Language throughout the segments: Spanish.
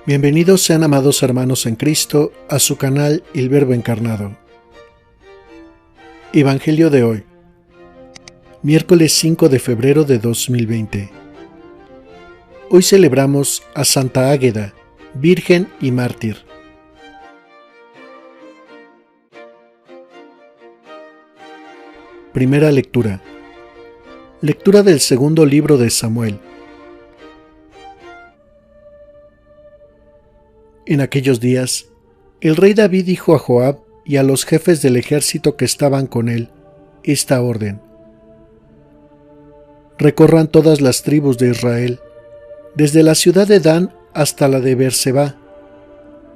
Bienvenidos sean, amados hermanos en Cristo, a su canal El Verbo Encarnado. Evangelio de hoy, miércoles 5 de febrero de 2020. Hoy celebramos a Santa Águeda, Virgen y Mártir. Primera lectura. Lectura del segundo libro de Samuel. En aquellos días, el rey David dijo a Joab y a los jefes del ejército que estaban con él esta orden: recorran todas las tribus de Israel, desde la ciudad de Dan hasta la de Beerseba,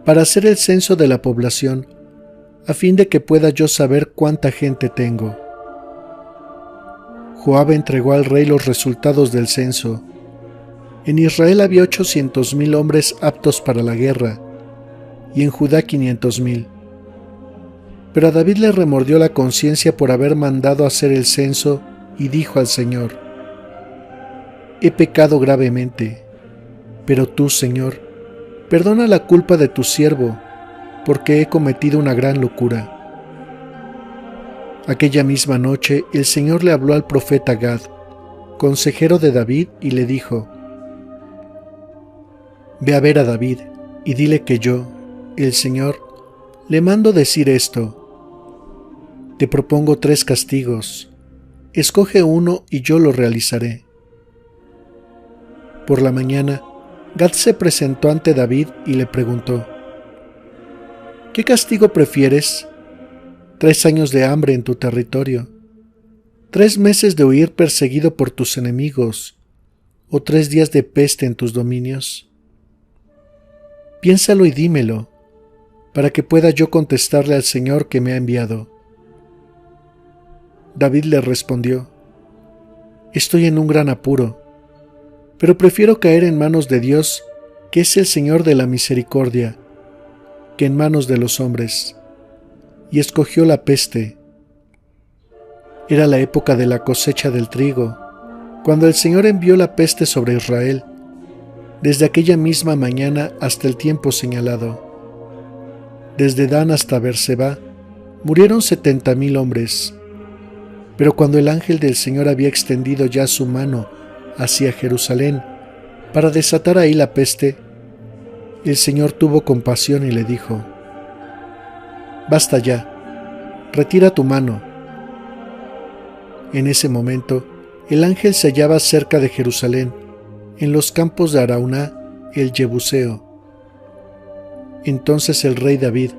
para hacer el censo de la población, a fin de que pueda yo saber cuánta gente tengo. Joab entregó al rey los resultados del censo. En Israel había 800,000 hombres aptos para la guerra, y en Judá 500,000. Pero a David le remordió la conciencia por haber mandado hacer el censo, y dijo al Señor: he pecado gravemente, pero tú, Señor, perdona la culpa de tu siervo, porque he cometido una gran locura. Aquella misma noche el Señor le habló al profeta Gad, consejero de David, y le dijo: ve a ver a David y dile que yo, el Señor, le mando decir esto: te propongo 3 castigos, escoge uno y yo lo realizaré. Por la mañana, Gad se presentó ante David y le preguntó: ¿qué castigo prefieres? 3 años de hambre en tu territorio, 3 meses de huir perseguido por tus enemigos, o 3 días de peste en tus dominios. Piénsalo y dímelo, para que pueda yo contestarle al Señor que me ha enviado. David le respondió: estoy en un gran apuro, pero prefiero caer en manos de Dios, que es el Señor de la misericordia, que en manos de los hombres. Y escogió la peste. Era la época de la cosecha del trigo, cuando el Señor envió la peste sobre Israel, desde aquella misma mañana hasta el tiempo señalado. Desde Dan hasta Beerseba murieron 70,000 hombres. Pero cuando el ángel del Señor había extendido ya su mano hacia Jerusalén para desatar ahí la peste, el Señor tuvo compasión y le dijo: basta ya, retira tu mano. En ese momento, el ángel se hallaba cerca de Jerusalén, en los campos de Arauna, el Jebuseo. Entonces el rey David,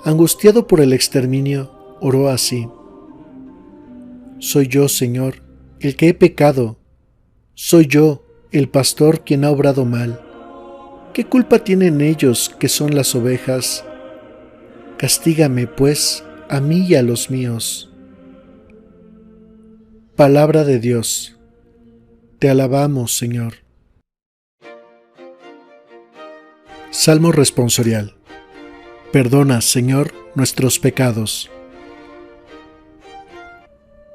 angustiado por el exterminio, oró así: soy yo, Señor, el que he pecado. Soy yo, el pastor, quien ha obrado mal. ¿Qué culpa tienen ellos, que son las ovejas? Castígame, pues, a mí y a los míos. Palabra de Dios. Te alabamos, Señor. Salmo responsorial. Perdona, Señor, nuestros pecados.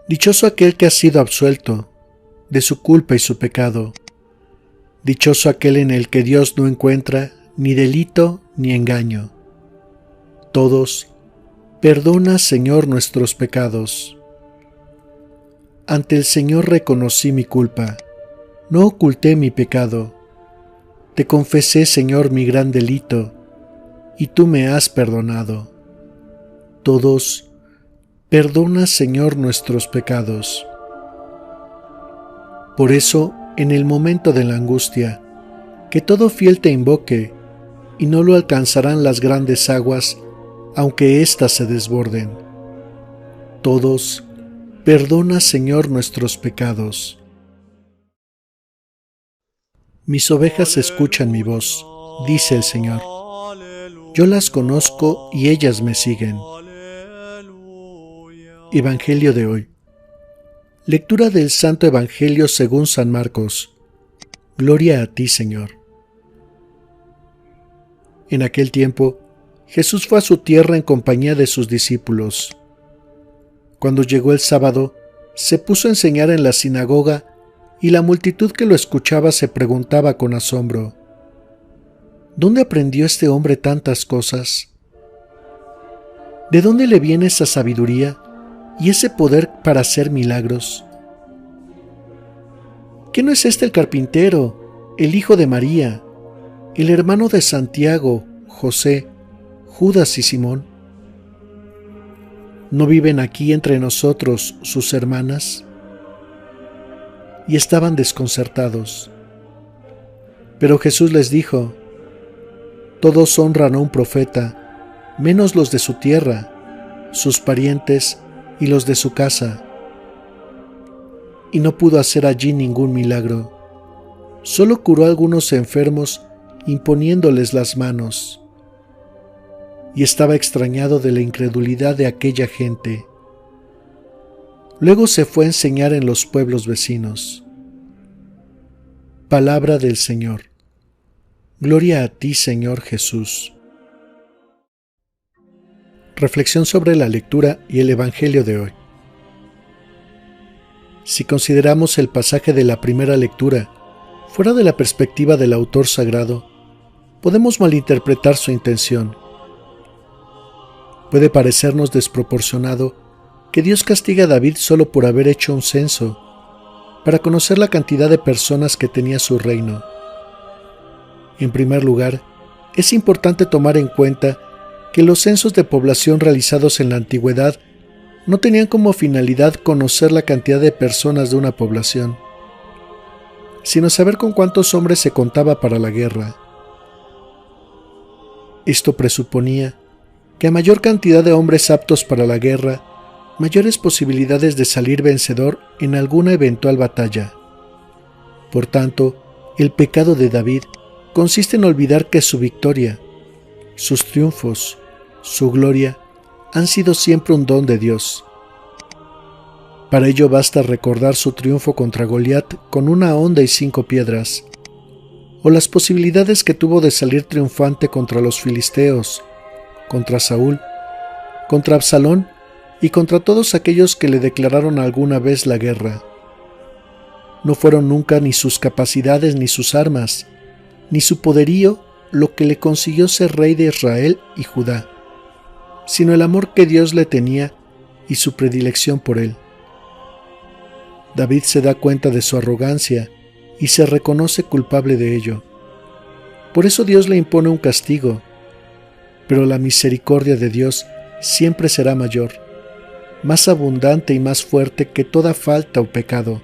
Dichoso aquel que ha sido absuelto de su culpa y su pecado. Dichoso aquel en el que Dios no encuentra ni delito ni engaño. Todos, perdona, Señor, nuestros pecados. Ante el Señor reconocí mi culpa, no oculté mi pecado. Te confesé, Señor, mi gran delito, y tú me has perdonado. Todos, perdona, Señor, nuestros pecados. Por eso, en el momento de la angustia, que todo fiel te invoque, y no lo alcanzarán las grandes aguas, aunque éstas se desborden. Todos, perdona, Señor, nuestros pecados. Mis ovejas escuchan mi voz, dice el Señor. Yo las conozco y ellas me siguen. Evangelio de hoy. Lectura del Santo Evangelio según San Marcos. Gloria a ti, Señor. En aquel tiempo, Jesús fue a su tierra en compañía de sus discípulos. Cuando llegó el sábado, se puso a enseñar en la sinagoga, y la multitud que lo escuchaba se preguntaba con asombro: ¿Dónde aprendió este hombre tantas cosas? ¿De dónde le viene esa sabiduría y ese poder para hacer milagros? ¿Qué no es este el carpintero, el hijo de María, el hermano de Santiago, José, Judas y Simón? ¿No viven aquí entre nosotros sus hermanas? Y estaban desconcertados. Pero Jesús les dijo: todos honran a un profeta, menos los de su tierra, sus parientes y los de su casa. Y no pudo hacer allí ningún milagro. Solo curó a algunos enfermos imponiéndoles las manos. Y estaba extrañado de la incredulidad de aquella gente. Luego se fue a enseñar en los pueblos vecinos. Palabra del Señor. Gloria a ti, Señor Jesús. Reflexión sobre la lectura y el Evangelio de hoy. Si consideramos el pasaje de la primera lectura fuera de la perspectiva del autor sagrado, podemos malinterpretar su intención. Puede parecernos desproporcionado que Dios castiga a David solo por haber hecho un censo, para conocer la cantidad de personas que tenía su reino. En primer lugar, es importante tomar en cuenta que los censos de población realizados en la antigüedad no tenían como finalidad conocer la cantidad de personas de una población, sino saber con cuántos hombres se contaba para la guerra. Esto presuponía que a mayor cantidad de hombres aptos para la guerra, mayores posibilidades de salir vencedor en alguna eventual batalla. Por tanto, el pecado de David consiste en olvidar que su victoria, sus triunfos, su gloria han sido siempre un don de Dios. Para ello basta recordar su triunfo contra Goliat con una honda y 5 piedras, o las posibilidades que tuvo de salir triunfante contra los filisteos, contra Saúl, contra Absalón y contra todos aquellos que le declararon alguna vez la guerra. No fueron nunca ni sus capacidades ni sus armas, ni su poderío lo que le consiguió ser rey de Israel y Judá, sino el amor que Dios le tenía y su predilección por él. David se da cuenta de su arrogancia y se reconoce culpable de ello. Por eso Dios le impone un castigo, pero la misericordia de Dios siempre será mayor, más abundante y más fuerte que toda falta o pecado.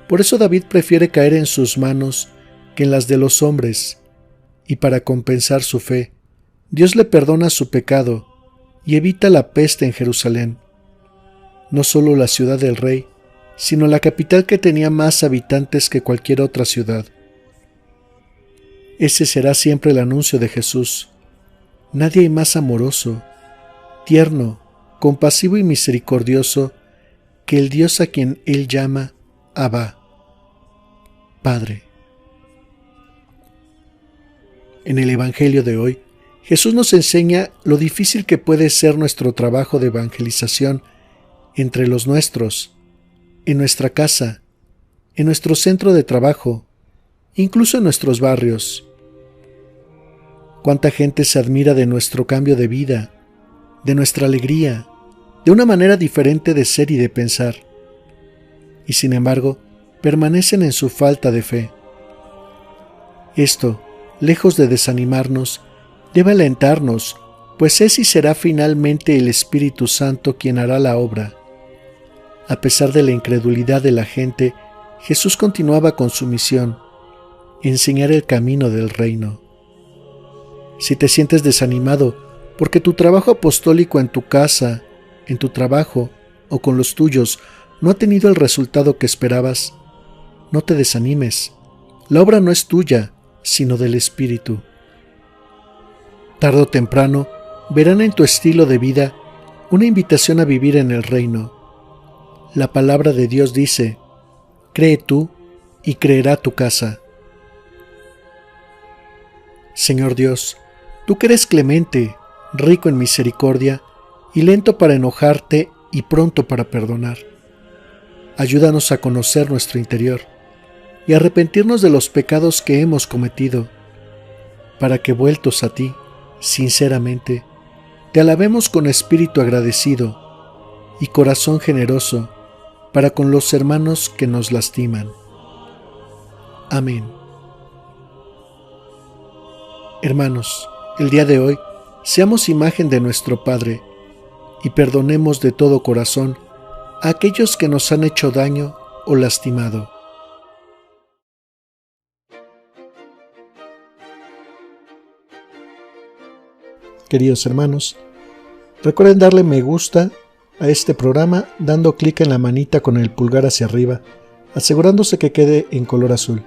Por eso David prefiere caer en sus manos que en las de los hombres, y para compensar su fe, Dios le perdona su pecado y evita la peste en Jerusalén, no solo la ciudad del rey, sino la capital que tenía más habitantes que cualquier otra ciudad. Ese será siempre el anuncio de Jesús. Nadie hay más amoroso, tierno, compasivo y misericordioso que el Dios a quien Él llama Abba, Padre. En el Evangelio de hoy, Jesús nos enseña lo difícil que puede ser nuestro trabajo de evangelización entre los nuestros, en nuestra casa, en nuestro centro de trabajo, incluso en nuestros barrios. Cuánta gente se admira de nuestro cambio de vida, de nuestra alegría, de una manera diferente de ser y de pensar, y sin embargo, permanecen en su falta de fe. Esto, lejos de desanimarnos, debe alentarnos, pues es y será finalmente el Espíritu Santo quien hará la obra. A pesar de la incredulidad de la gente, Jesús continuaba con su misión, enseñar el camino del reino. Si te sientes desanimado porque tu trabajo apostólico en tu casa, en tu trabajo o con los tuyos no ha tenido el resultado que esperabas, no te desanimes. La obra no es tuya, sino del Espíritu. Tarde o temprano, verán en tu estilo de vida una invitación a vivir en el reino. La palabra de Dios dice: cree tú y creerá tu casa. Señor Dios, tú que eres clemente, rico en misericordia y lento para enojarte y pronto para perdonar. Ayúdanos a conocer nuestro interior y arrepentirnos de los pecados que hemos cometido. para que vueltos a ti, sinceramente, te alabemos con espíritu agradecido y corazón generoso para con los hermanos que nos lastiman. Amén. Hermanos, el día de hoy, seamos imagen de nuestro Padre y perdonemos de todo corazón a aquellos que nos han hecho daño o lastimado. Queridos hermanos, recuerden darle me gusta a este programa dando clic en la manita con el pulgar hacia arriba, asegurándose que quede en color azul.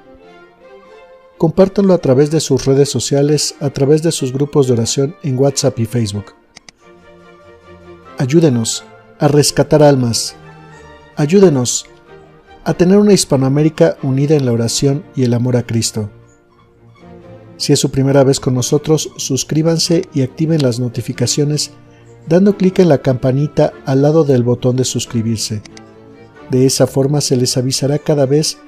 Compártanlo a través de sus redes sociales, a través de sus grupos de oración en WhatsApp y Facebook. Ayúdenos a rescatar almas. Ayúdenos a tener una Hispanoamérica unida en la oración y el amor a Cristo. Si es su primera vez con nosotros, suscríbanse y activen las notificaciones dando clic en la campanita al lado del botón de suscribirse. De esa forma se les avisará cada vez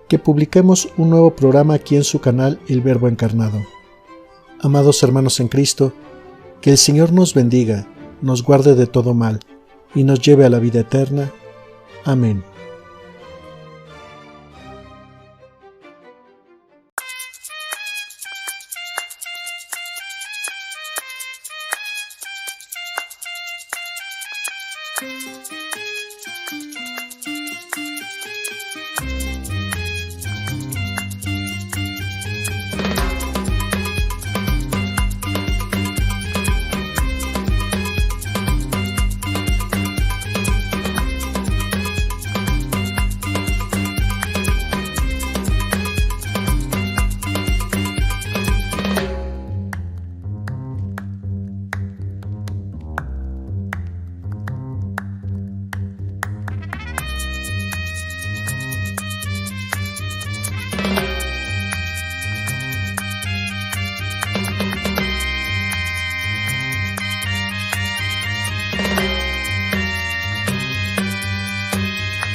que publiquemos un nuevo programa aquí en su canal El Verbo Encarnado. Amados hermanos en Cristo, que el Señor nos bendiga, nos guarde de todo mal y nos lleve a la vida eterna. Amén.